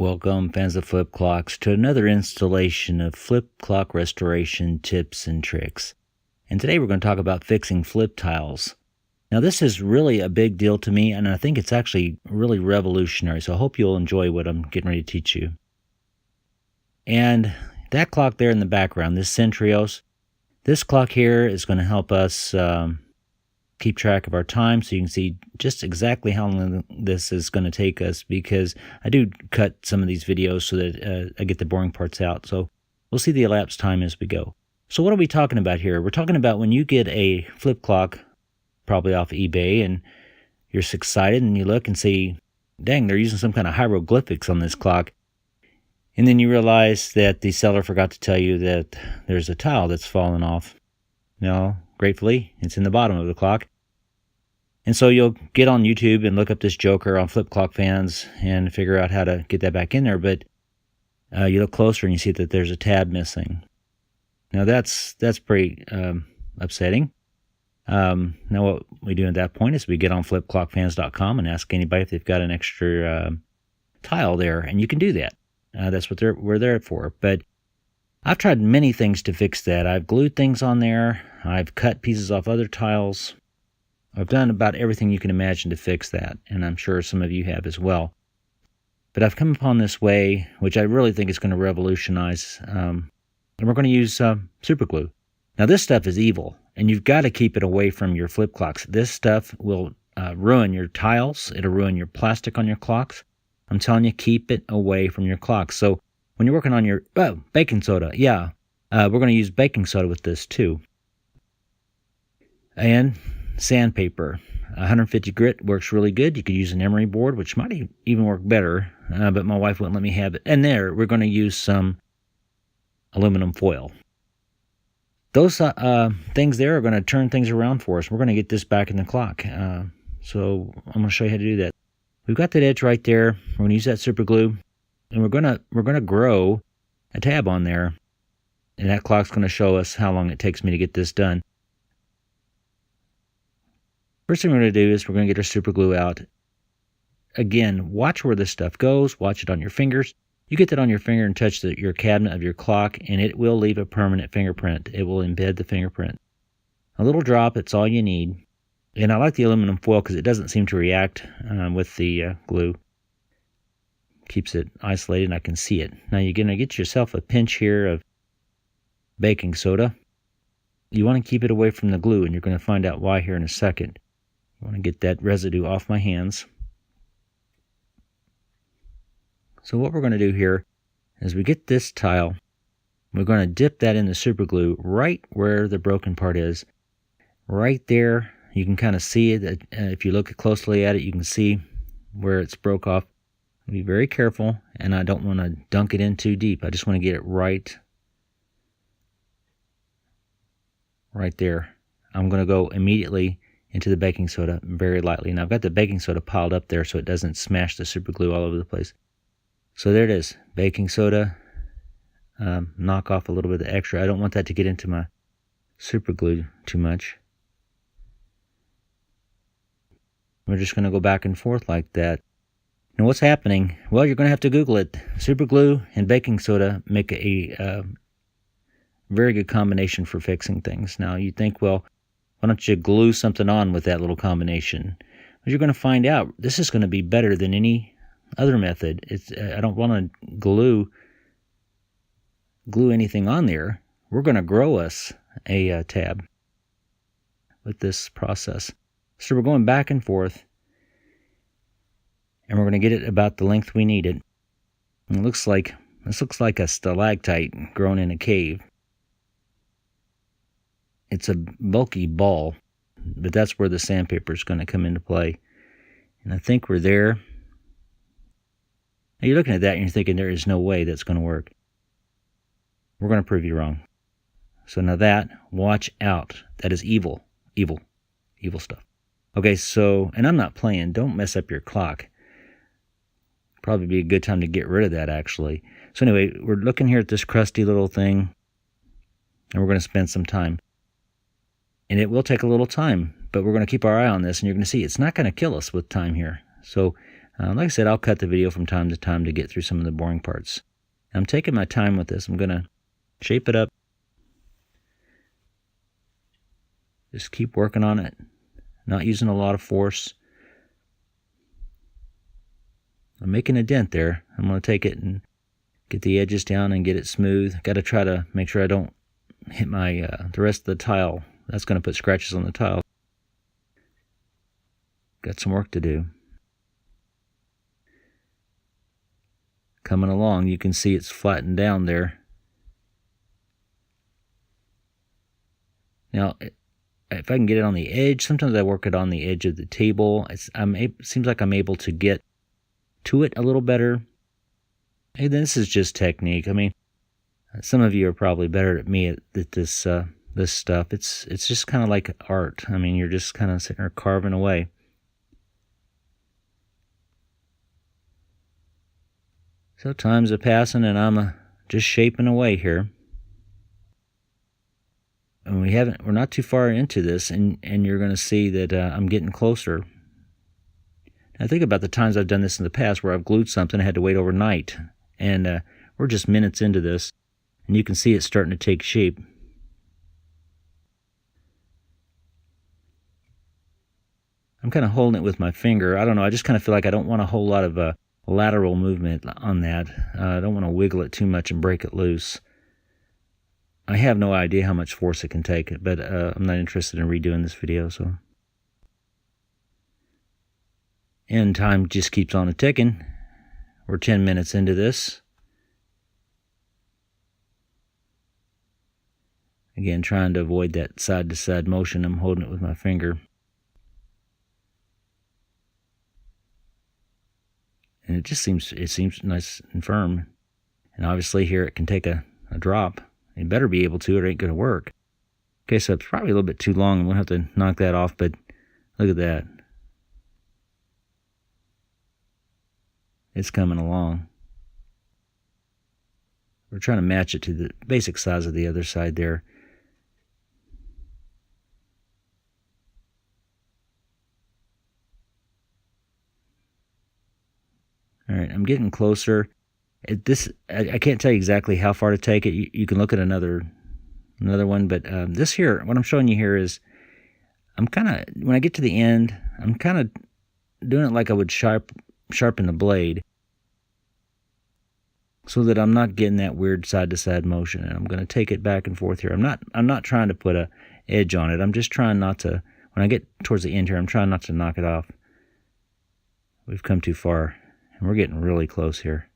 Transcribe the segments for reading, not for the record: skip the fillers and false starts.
Welcome, fans of flip clocks, to another installation of flip clock restoration tips and tricks. And today we're going to talk about fixing flip tiles. Now this is really a big deal to me, and I think it's actually really revolutionary, so I hope you'll enjoy what I'm getting ready to teach you. And that clock there in the background, this Centrios, this clock here is going to help us keep track of our time, so you can see just exactly how long this is going to take us, because I do cut some of these videos so that I get the boring parts out. So we'll see the elapsed time as we go. So what are we talking about here? We're talking about when you get a flip clock, probably off eBay, and you're excited and you look and see, dang, they're using some kind of hieroglyphics on this clock. And then you realize that the seller forgot to tell you that there's a tile that's fallen off. No, gratefully, it's in the bottom of the clock. And so you'll get on YouTube and look up this joker on Flip Clock Fans and figure out how to get that back in there. But you look closer and you see that there's a tab missing. Now that's pretty upsetting. Now what we do at that point is we get on flipclockfans.com and ask anybody if they've got an extra tile there, and you can do that. That's what we're there for. But I've tried many things to fix that. I've glued things on there. I've cut pieces off other tiles. I've done about everything you can imagine to fix that, and I'm sure some of you have as well. But I've come upon this way, which I really think is going to revolutionize, and we're going to use Superglue. Now this stuff is evil, and you've got to keep it away from your flip clocks. This stuff will ruin your tiles. It'll ruin your plastic on your clocks. I'm telling you, keep it away from your clocks. So when you're working on your baking soda, we're going to use baking soda with this too. And sandpaper, 150 grit works really good. You could use an emery board, which might even work better, but my wife wouldn't let me have it. And there, we're going to use some aluminum foil. Those things there are going to turn things around for us. We're going to get this back in the clock. So I'm going to show you how to do that. We've got that edge right there. We're going to use that super glue, and we're going to grow a tab on there, and that clock's going to show us how long it takes me to get this done. First thing we're going to do is we're going to get our super glue out. Again, watch where this stuff goes. Watch it on your fingers. You get that on your finger and touch your cabinet of your clock, and it will leave a permanent fingerprint. It will embed the fingerprint. A little drop, it's all you need. And I like the aluminum foil because it doesn't seem to react with the glue. Keeps it isolated and I can see it. Now you're going to get yourself a pinch here of baking soda. You want to keep it away from the glue, and you're going to find out why here in a second. I want to get that residue off my hands. So what we're going to do here is we get this tile. We're going to dip that in the super glue right where the broken part is. Right there, you can kind of see it. If you look closely at it, you can see where it's broke off. Be very careful, and I don't want to dunk it in too deep. I just want to get it right there. I'm going to go immediately into the baking soda very lightly. And I've got the baking soda piled up there so it doesn't smash the super glue all over the place. So there it is, baking soda. Knock off a little bit of the extra. I don't want that to get into my super glue too much. We're just going to go back and forth like that. Now what's happening? Well, you're going to have to Google it. Super glue and baking soda make a very good combination for fixing things. Now you think, well, why don't you glue something on with that little combination? But you're going to find out this is going to be better than any other method. I don't want to glue anything on there. We're going to grow us a tab with this process. So we're going back and forth, and we're going to get it about the length we need it. And this looks like a stalactite grown in a cave. It's a bulky ball, but that's where the sandpaper is going to come into play. And I think we're there. Now you're looking at that and you're thinking there is no way that's going to work. We're going to prove you wrong. So now that, watch out. That is evil. Evil stuff. Okay, so, and I'm not playing. Don't mess up your clock. Probably be a good time to get rid of that, actually. So anyway, we're looking here at this crusty little thing, and we're going to spend some time. And it will take a little time, but we're going to keep our eye on this, and you're going to see it's not going to kill us with time here. So Like I said, I'll cut the video from time to time to get through some of the boring parts. I'm taking my time with this. I'm going to shape it up. Just keep working on it. Not using a lot of force. I'm making a dent there. I'm going to take it and get the edges down and get it smooth. Got to try to make sure I don't hit my the rest of the tile. That's going to put scratches on the tile. Got some work to do. Coming along, you can see it's flattened down there. Now, if I can get it on the edge, sometimes I work it on the edge of the table. It seems like I'm able to get to it a little better. Hey, this is just technique. I mean, some of you are probably better at me at this stuff. It's just kind of like art. I mean, you're just kind of sitting there carving away. So time's a passing, and I'm just shaping away here. And we're not too far into this, and you're going to see that I'm getting closer. Now think about the times I've done this in the past where I've glued something, I had to wait overnight, and we're just minutes into this, and you can see it's starting to take shape. I'm kind of holding it with my finger. I don't know, I just kind of feel like I don't want a whole lot of lateral movement on that. I don't want to wiggle it too much and break it loose. I have no idea how much force it can take, but I'm not interested in redoing this video. So, and time just keeps on ticking. We're 10 minutes into this. Again, trying to avoid that side-to-side motion. I'm holding it with my finger. And it seems nice and firm. And obviously here it can take a drop. You better be able to, or it ain't going to work. Okay, so it's probably a little bit too long, and we'll have to knock that off, but look at that. It's coming along. We're trying to match it to the basic size of the other side there. All right, I'm getting closer. I can't tell you exactly how far to take it. You can look at another one, but this here, what I'm showing you here is, when I get to the end, I'm kind of doing it like I would sharpen the blade, so that I'm not getting that weird side-to-side motion. And I'm going to take it back and forth here. I'm not trying to put a edge on it. I'm just trying not to. When I get towards the end here, I'm trying not to knock it off. We've come too far, and we're getting really close here.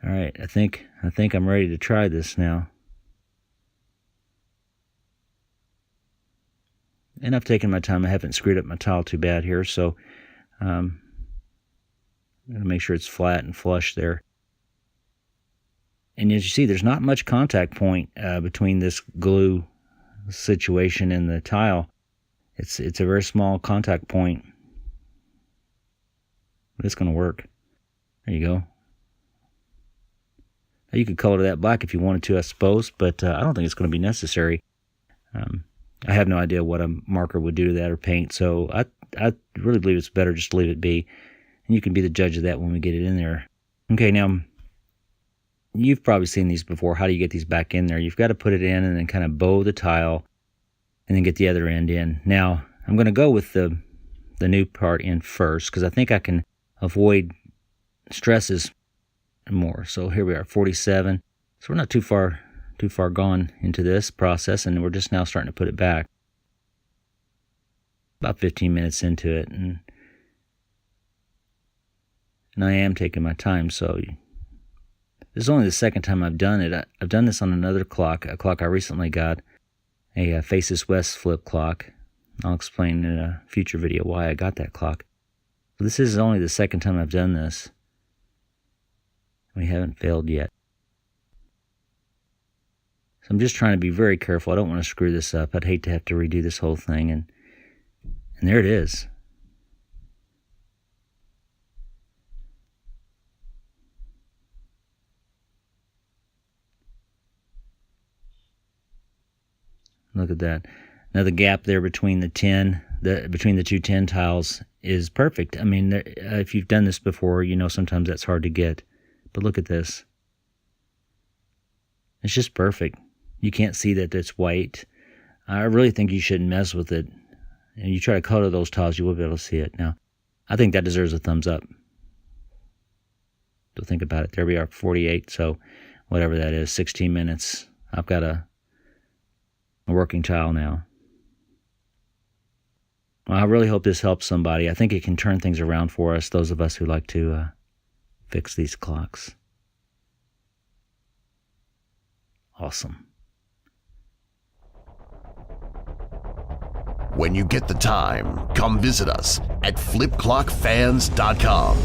All right, I think I'm ready to try this now. And I've taken my time. I haven't screwed up my tile too bad here, so I'm going to make sure it's flat and flush there. And as you see, there's not much contact point between this glue situation and the tile. It's a very small contact point. But it's going to work. There you go. Now you could color that black if you wanted to, I suppose, but I don't think it's going to be necessary. I have no idea what a marker would do to that, or paint, so I really believe it's better just to leave it be. And you can be the judge of that when we get it in there. Okay, now, you've probably seen these before. How do you get these back in there? You've got to put it in and then kind of bow the tile and then get the other end in. Now, I'm going to go with the new part in first, because I think I can avoid stresses more. So here we are, 47. So we're not too far gone into this process, and we're just now starting to put it back. About 15 minutes into it, and I am taking my time. So this is only the second time I've done it. I've done this on another clock, a clock I recently got, a Faces West flip clock. I'll explain in a future video why I got that clock. But this is only the second time I've done this. We haven't failed yet. So I'm just trying to be very careful. I don't want to screw this up. I'd hate to have to redo this whole thing. And there it is. Look at that. Now the gap there between the two 10 tiles is perfect. I mean, if you've done this before, you know sometimes that's hard to get. But look at this. It's just perfect. You can't see that it's white. I really think you shouldn't mess with it. And you try to color those tiles, you will be able to see it. Now, I think that deserves a thumbs up. So think about it. There we are, 48. So whatever that is, 16 minutes. I've got a working tile now. Well, I really hope this helps somebody. I think it can turn things around for us, those of us who like to fix these clocks. Awesome. When you get the time, come visit us at flipclockfans.com.